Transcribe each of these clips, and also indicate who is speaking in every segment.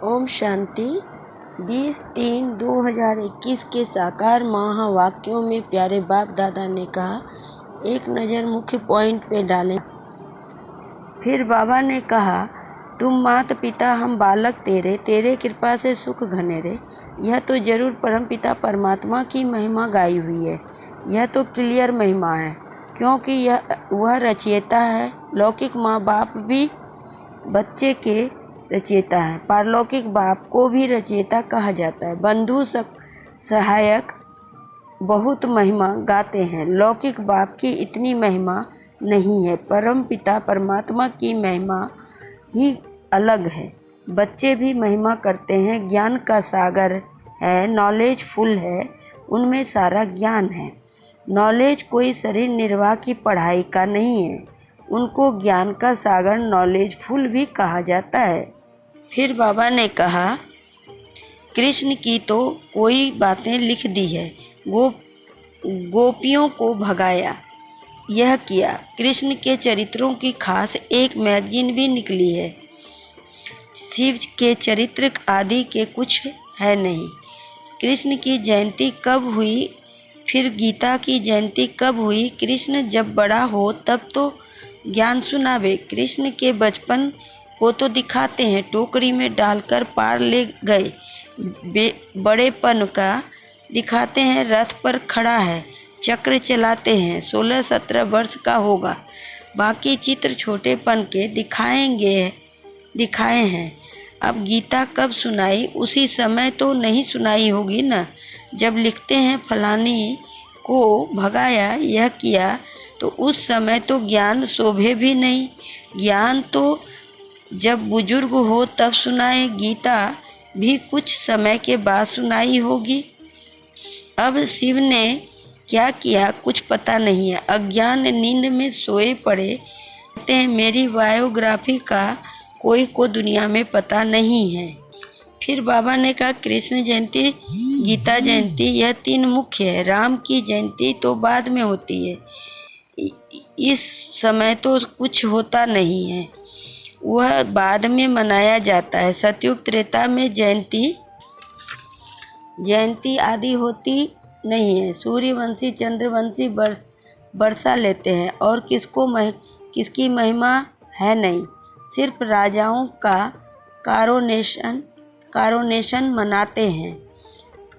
Speaker 1: ओम शांति। 20-3-2021 के साकार महावाक्यों में प्यारे बाप दादा ने कहा, एक नज़र मुख्य पॉइंट पे डालें। फिर बाबा ने कहा, तुम माता पिता हम बालक तेरे कृपा से सुख घनेरे। यह तो जरूर परमपिता परमात्मा की महिमा गाई हुई है। यह तो क्लियर महिमा है, क्योंकि वह रचयिता है। लौकिक माँ बाप भी बच्चे के रचयिता है, पारलौकिक बाप को भी रचयिता कहा जाता है। बंधु सहायक बहुत महिमा गाते हैं, लौकिक बाप की इतनी महिमा नहीं है। परम पिता परमात्मा की महिमा ही अलग है। बच्चे भी महिमा करते हैं, ज्ञान का सागर है, नॉलेज फुल है, उनमें सारा ज्ञान है। नॉलेज कोई शरीर निर्वाह की पढ़ाई का नहीं है, उनको ज्ञान का सागर नॉलेज फुल भी कहा जाता है। फिर बाबा ने कहा, कृष्ण की तो कोई बातें लिख दी है, गोपियों को भगाया, यह किया। कृष्ण के चरित्रों की खास एक मैगजीन भी निकली है। शिव के चरित्र आदि के कुछ है नहीं। कृष्ण की जयंती कब हुई, फिर गीता की जयंती कब हुई। कृष्ण जब बड़ा हो तब तो ज्ञान सुनावे। कृष्ण के बचपन को तो दिखाते हैं, टोकरी में डालकर पार ले गए। बड़ेपन का दिखाते हैं, रथ पर खड़ा है, चक्र चलाते हैं, 16-17 वर्ष का होगा। बाकी चित्र छोटेपन के दिखाए हैं। अब गीता कब सुनाई, उसी समय तो नहीं सुनाई होगी ना। जब लिखते हैं फलानी को भगाया, यह किया, तो उस समय तो ज्ञान शोभे भी नहीं। ज्ञान तो जब बुजुर्ग हो तब सुनाए। गीता भी कुछ समय के बाद सुनाई होगी। अब शिव ने क्या किया कुछ पता नहीं है। अज्ञान नींद में सोए पड़े कहते हैं, मेरी बायोग्राफी का कोई को दुनिया में पता नहीं है। फिर बाबा ने कहा, कृष्ण जयंती गीता जयंती यह 3 मुख्य है। राम की जयंती तो बाद में होती है, इस समय तो कुछ होता नहीं है, वह बाद में मनाया जाता है। सतयुग त्रेता में जयंती आदि होती नहीं है। सूर्यवंशी चंद्रवंशी वर्षा लेते हैं और किसकी महिमा है नहीं। सिर्फ राजाओं का कारोनेशन मनाते हैं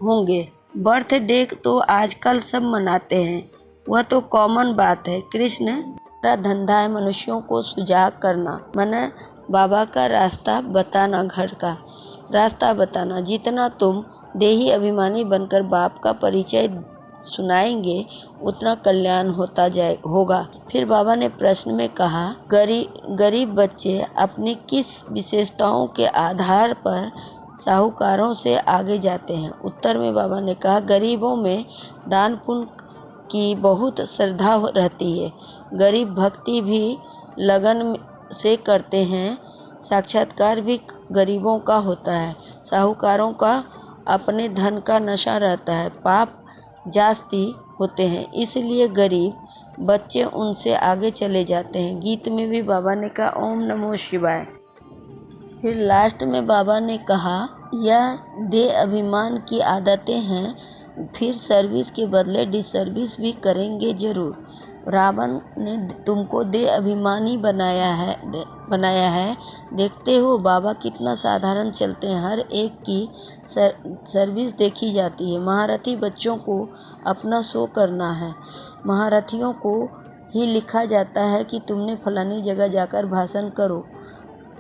Speaker 1: होंगे। बर्थडे तो आजकल सब मनाते हैं, वह तो कॉमन बात है। कृष्ण का धंधा है मनुष्यों को सुजाग करना, माने बाबा का रास्ता बताना, घर का रास्ता बताना। जितना तुम देही अभिमानी बनकर बाप का परिचय सुनाएंगे, उतना कल्याण होगा। फिर बाबा ने प्रश्न में कहा, गरीब बच्चे अपनी किस विशेषताओं के आधार पर साहूकारों से आगे जाते हैं। उत्तर में बाबा ने कहा, गरीबों में दान पुण्य की बहुत श्रद्धा रहती है। गरीब भक्ति भी लगन से करते हैं। साक्षात्कार भी गरीबों का होता है। साहूकारों का अपने धन का नशा रहता है, पाप जास्ती होते हैं, इसलिए गरीब बच्चे उनसे आगे चले जाते हैं। गीत में भी बाबा ने कहा, ओम नमो शिवाय। फिर लास्ट में बाबा ने कहा, यह दे अभिमान की आदतें हैं, फिर सर्विस के बदले डिसर्विस भी करेंगे जरूर। रावण ने तुमको दे अभिमानी बनाया है। देखते हो बाबा कितना साधारण चलते हैं, हर एक की सर्विस देखी जाती है। महारथी बच्चों को अपना शो करना है। महारथियों को ही लिखा जाता है कि तुमने फलानी जगह जाकर भाषण करो,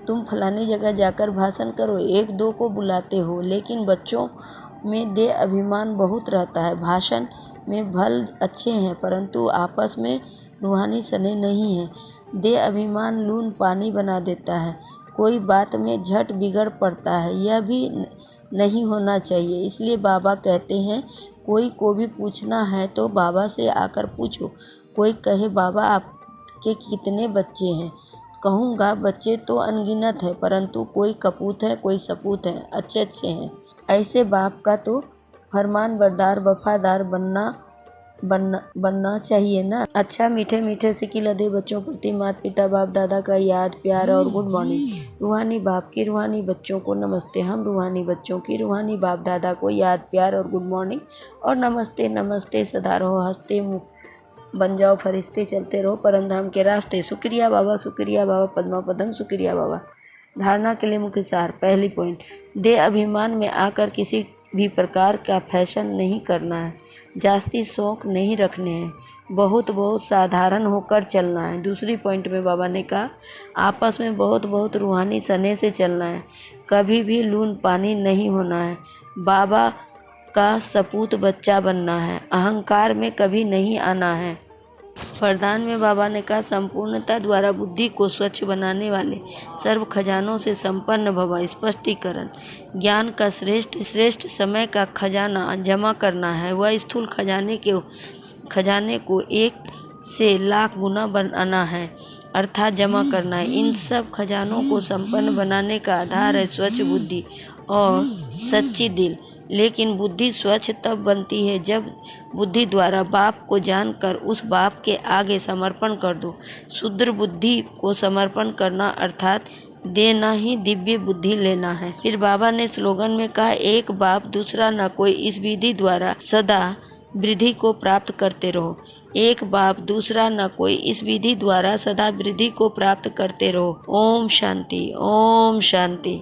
Speaker 1: तुम फलानी जगह जाकर भाषण करो। 1-2 को बुलाते हो, लेकिन बच्चों में दे अभिमान बहुत रहता है। भाषण में भल अच्छे हैं, परंतु आपस में रूहानी सने नहीं है। दे अभिमान लून पानी बना देता है, कोई बात में झट बिगड़ पड़ता है। यह भी नहीं होना चाहिए। इसलिए बाबा कहते हैं, कोई को भी पूछना है तो बाबा से आकर पूछो। कोई कहे, बाबा आपके कितने बच्चे हैं? कहूँगा, बच्चे तो अनगिनत है, परंतु कोई कपूत है, कोई सपूत है, अच्छे हैं। ऐसे बाप का तो फरमान बरदार वफादार बनना बनना चाहिए ना। अच्छा मीठे मीठे सिक्के लदे बच्चों प्रति माता पिता बाप दादा का याद प्यार और गुड मॉर्निंग। रूहानी बाप की रूहानी बच्चों को नमस्ते। हम रूहानी बच्चों की रूहानी बाप दादा को याद प्यार और गुड मॉर्निंग और नमस्ते। नमस्ते सदा रहो हंसते बन जाओ फरिश्ते, चलते रहो परमधाम के रास्ते। शुक्रिया बाबा पद्मा पदम शुक्रिया बाबा। धारणा के लिए मुख्य सार। पहली पॉइंट, दे अभिमान में आकर किसी भी प्रकार का फैशन नहीं करना है, जास्ती शौक नहीं रखने हैं, बहुत साधारण होकर चलना है। दूसरी पॉइंट में बाबा ने कहा आपस में बहुत रूहानी सने से चलना है, कभी भी लून पानी नहीं होना है, बाबा का सपूत बच्चा बनना है, अहंकार में कभी नहीं आना है। वरदान में बाबा ने कहा संपूर्णता द्वारा बुद्धि को स्वच्छ बनाने वाले सर्व खजानों से संपन्न भव। स्पष्टीकरण, ज्ञान का श्रेष्ठ समय का खजाना जमा करना है, वह स्थूल खजाने को 1 से लाख गुना बनाना है, अर्थात जमा करना है। इन सब खजानों को संपन्न बनाने का आधार है स्वच्छ बुद्धि और सच्ची दिल। लेकिन बुद्धि स्वच्छ तब बनती है जब बुद्धि द्वारा बाप को जानकर उस बाप के आगे समर्पण कर दो। शुद्र बुद्धि को समर्पण करना अर्थात देना ही दिव्य बुद्धि लेना है। फिर बाबा ने स्लोगन में कहा एक बाप दूसरा न कोई, इस विधि द्वारा सदा वृद्धि को प्राप्त करते रहो। एक बाप दूसरा न कोई, इस विधि द्वारा सदा वृद्धि को प्राप्त करते रहो। ओम शांति, ओम शांति।